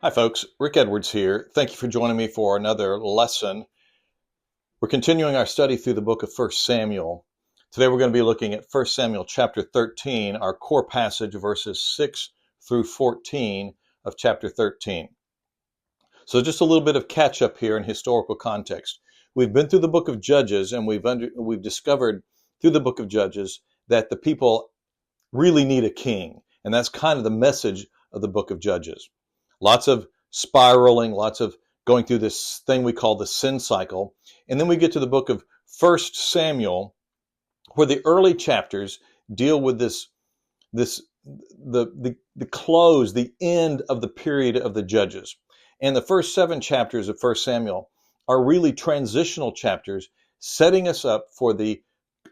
Hi folks, Rick Edwards here. Thank you for joining me for another lesson. We're continuing our study through the book of 1 Samuel. Today we're going to be looking at 1 Samuel chapter 13, our core passage, verses 6 through 14 of chapter 13. So just a little bit of catch up here in historical context. We've been through the book of Judges, and we've discovered through the book of Judges that the people really need a king. And that's kind of the message of the book of Judges. Lots of spiraling, lots of going through this thing we call the sin cycle. And then we get to the book of 1 Samuel, where the early chapters deal with the close, the end of the period of the Judges. And the first 7 chapters of 1 Samuel are really transitional chapters, setting us up for the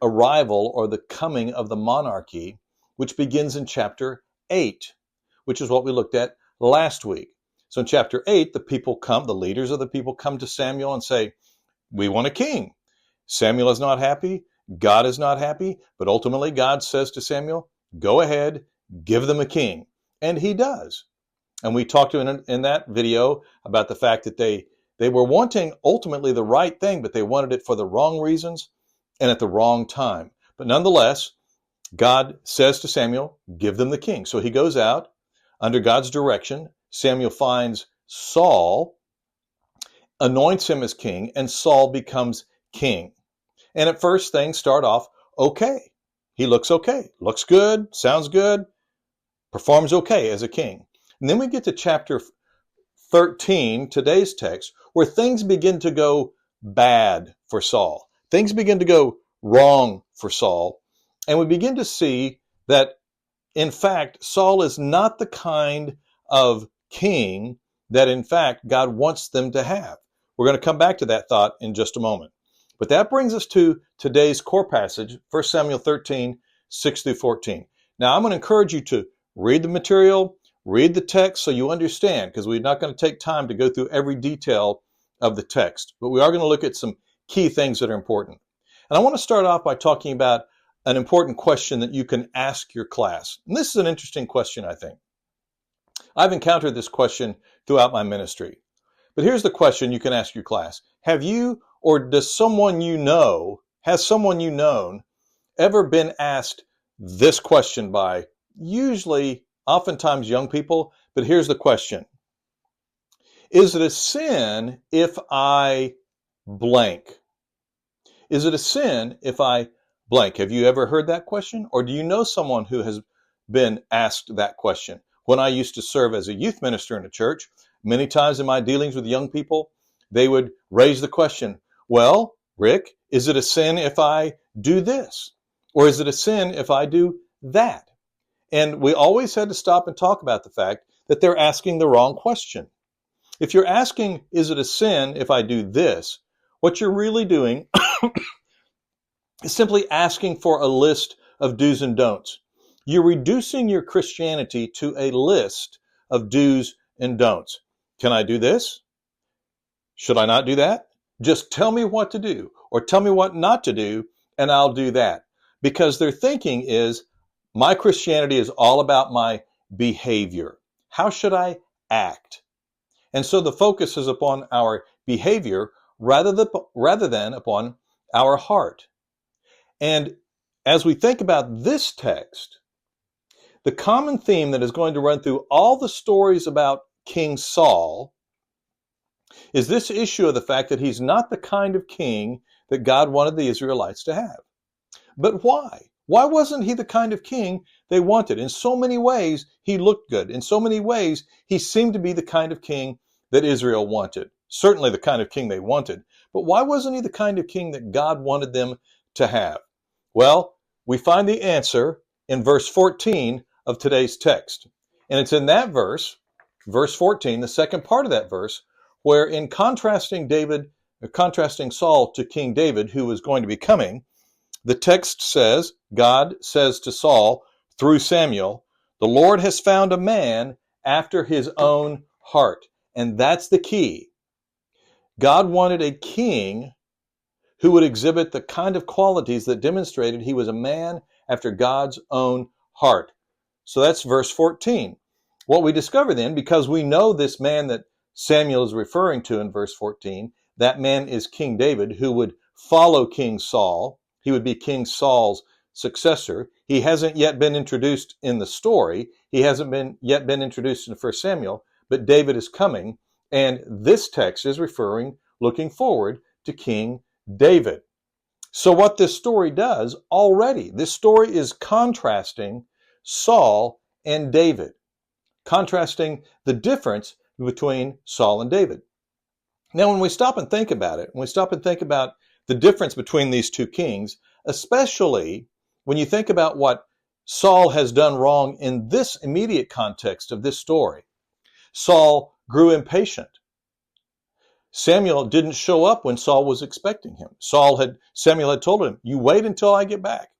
arrival or the coming of the monarchy, which begins in chapter 8, which is what we looked at last week. So in chapter 8, the leaders of the people come to Samuel and say, we want a king. Samuel is not happy. God is not happy. But ultimately, God says to Samuel, go ahead, give them a king. And he does. And we talked in that video about the fact that they were wanting ultimately the right thing, but they wanted it for the wrong reasons and at the wrong time. But nonetheless, God says to Samuel, give them the king. So he goes out under God's direction. Samuel finds Saul, anoints him as king, and Saul becomes king. And at first things start off okay. He looks okay, looks good, sounds good, performs okay as a king. And then we get to chapter 13, today's text, where things begin to go bad for Saul. Things begin to go wrong for Saul. And we begin to see that, in fact, Saul is not the kind of king that, in fact, God wants them to have. We're going to come back to that thought in just a moment. But that brings us to today's core passage, 1 Samuel 13, 6 through 14. Now, I'm going to encourage you to read the material, read the text so you understand, because we're not going to take time to go through every detail of the text. But we are going to look at some key things that are important. And I want to start off by talking about an important question that you can ask your class. And this is an interesting question, I think. I've encountered this question throughout my ministry. But here's the question you can ask your class. Have you, or has someone you known ever been asked this question by oftentimes young people? But here's the question. Is it a sin if I blank? Is it a sin if I blank? Have you ever heard that question? Or do you know someone who has been asked that question? When I used to serve as a youth minister in a church, many times in my dealings with young people, they would raise the question, well, Rick, is it a sin if I do this? Or is it a sin if I do that? And we always had to stop and talk about the fact that they're asking the wrong question. If you're asking, is it a sin if I do this? What you're really doing is simply asking for a list of do's and don'ts. You're reducing your Christianity to a list of do's and don'ts. Can I do this? Should I not do that? Just tell me what to do, or tell me what not to do, and I'll do that. Because their thinking is, my Christianity is all about my behavior. How should I act? And so the focus is upon our behavior rather than upon our heart. And as we think about this text, the common theme that is going to run through all the stories about King Saul is this issue of the fact that he's not the kind of king that God wanted the Israelites to have. But why? Why wasn't he the kind of king they wanted? In so many ways, he looked good. In so many ways, he seemed to be the kind of king that Israel wanted. Certainly the kind of king they wanted. But why wasn't he the kind of king that God wanted them to have? Well, we find the answer in verse 14 of today's text. And it's in that verse 14, the second part of that verse, where in contrasting Saul to King David, who was going to be coming, the text says, God says to Saul through Samuel, the Lord has found a man after his own heart. And that's the key. God wanted a king who would exhibit the kind of qualities that demonstrated he was a man after God's own heart. So that's verse 14. what we discover then, because we know this man that Samuel is referring to in verse 14, that man is King David, who would follow King Saul. He would be King Saul's successor. He hasn't yet been introduced in the story. He hasn't yet been introduced in 1 Samuel, but David is coming. And this text is looking forward to King David. So what this story does already, this story is contrasting Saul and David, contrasting the difference between Saul and David. Now, when we stop and think about it, when we stop and think about the difference between these two kings, especially when you think about what Saul has done wrong in this immediate context of this story, Saul grew impatient. Samuel didn't show up when Saul was expecting him. Samuel had told him, "You wait until I get back."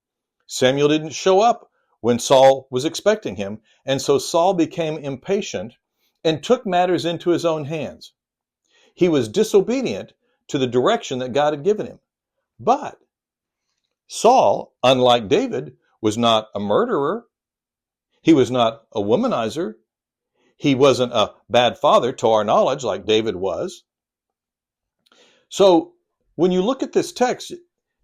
Samuel didn't show up when Saul was expecting him, and so Saul became impatient and took matters into his own hands. He was disobedient to the direction that God had given him. But Saul, unlike David, was not a murderer. He was not a womanizer. He wasn't a bad father, to our knowledge, like David was. So when you look at this text,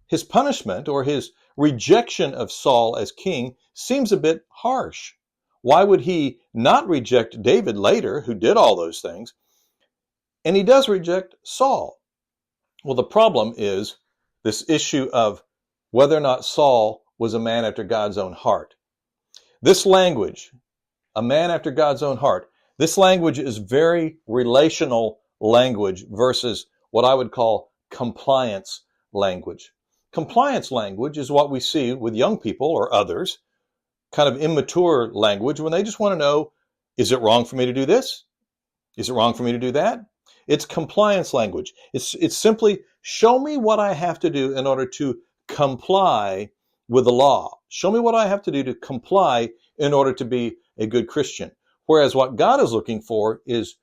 his punishment or his rejection of Saul as king seems a bit harsh. Why would he not reject David later, who did all those things? And he does reject Saul. Well, the problem is this issue of whether or not Saul was a man after God's own heart. This language, a man after God's own heart, this language is very relational language versus what I would call compliance language. Compliance language is what we see with young people or others, kind of immature language when they just want to know, is it wrong for me to do this? Is it wrong for me to do that? It's compliance language. It's simply show me what I have to do in order to comply with the law. Show me what I have to do to comply in order to be a good Christian. Whereas what God is looking for is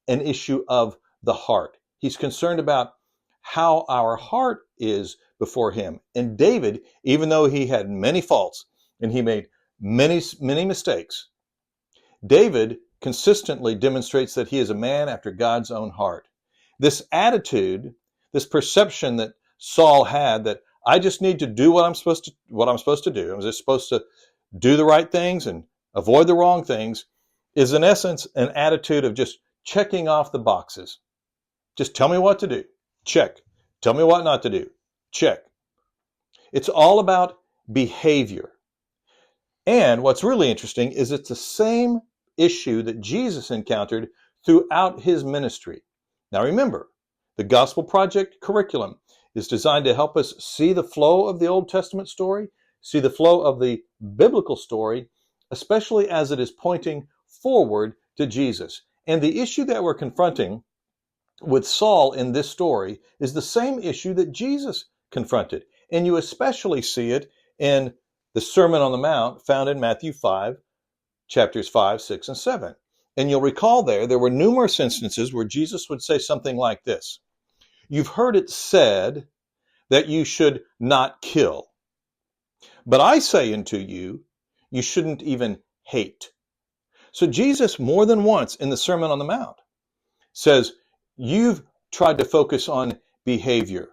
an issue of the heart. He's concerned about how our heart is before him. And David, even though he had many faults and he made many mistakes, David consistently demonstrates that he is a man after God's own heart. This attitude, this perception that Saul had that I just need to do what I'm supposed to do. I'm just supposed to do the right things and avoid the wrong things, is in essence an attitude of just checking off the boxes. Just tell me what to do. Check. Tell me what not to do. Check. It's all about behavior. And what's really interesting is it's the same issue that Jesus encountered throughout his ministry. Now remember, the Gospel Project curriculum is designed to help us see the flow of the Old Testament story, see the flow of the biblical story, especially as it is pointing forward to Jesus. And the issue that we're confronting with Saul in this story is the same issue that Jesus confronted. And you especially see it in the Sermon on the Mount found in Matthew 5, chapters 5, 6, and 7. And you'll recall there were numerous instances where Jesus would say something like this. You've heard it said that you should not kill. But I say unto you, you shouldn't even hate. So Jesus, more than once in the Sermon on the Mount, says, you've tried to focus on behavior,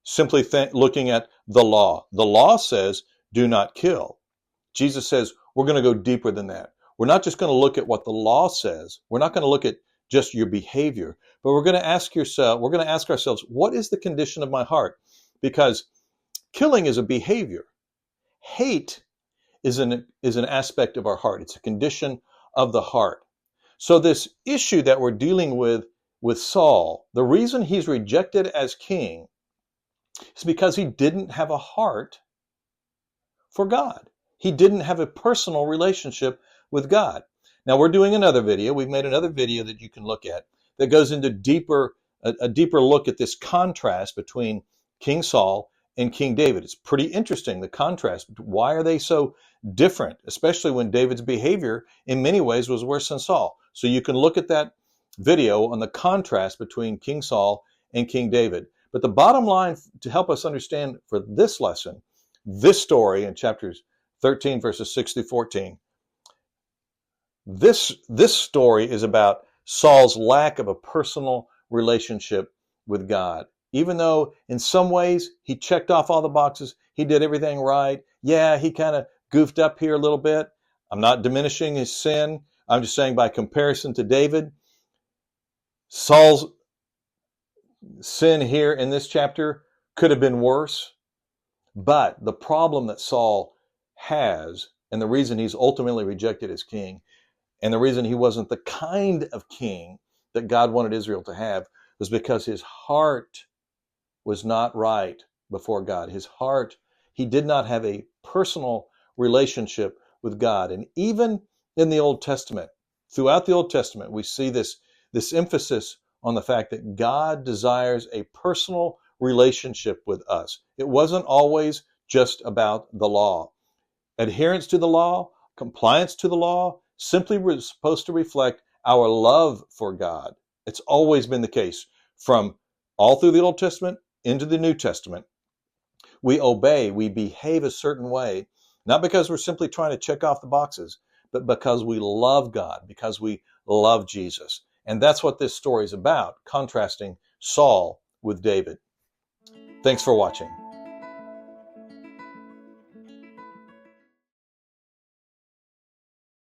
simply looking at the law. The law says, do not kill. Jesus says, we're going to go deeper than that. We're not just going to look at what the law says. We're not going to look at just your behavior, but we're going to ask ourselves, what is the condition of my heart? Because killing is a behavior. Hate is an aspect of our heart. It's a condition of the heart. So this issue that we're dealing with Saul, the reason he's rejected as king is because he didn't have a heart for God. He didn't have a personal relationship with God. Now we're doing another video. We've made another video that you can look at that goes into a deeper look at this contrast between King Saul and King David. It's pretty interesting, the contrast. Why are they so different, especially when David's behavior in many ways was worse than Saul? So you can look at that video on the contrast between King Saul and King David. But the bottom line to help us understand for this lesson, this story in chapters 13, verses 6 through 14, This story is about Saul's lack of a personal relationship with God. Even though in some ways he checked off all the boxes, he did everything right. Yeah, he kind of goofed up here a little bit. I'm not diminishing his sin. I'm just saying by comparison to David, Saul's sin here in this chapter could have been worse. But the problem that Saul has, and the reason he's ultimately rejected as king, and the reason he wasn't the kind of king that God wanted Israel to have, was because his heart was not right before God. His heart, he did not have a personal relationship with God. And even in the Old Testament, throughout the Old Testament, we see this emphasis on the fact that God desires a personal relationship with us. It wasn't always just about the law. Adherence to the law, compliance to the law, simply was supposed to reflect our love for God. It's always been the case from all through the Old Testament into the New Testament. We obey, we behave a certain way, not because we're simply trying to check off the boxes, but because we love God, because we love Jesus. And that's what this story is about, contrasting Saul with David. Thanks for watching.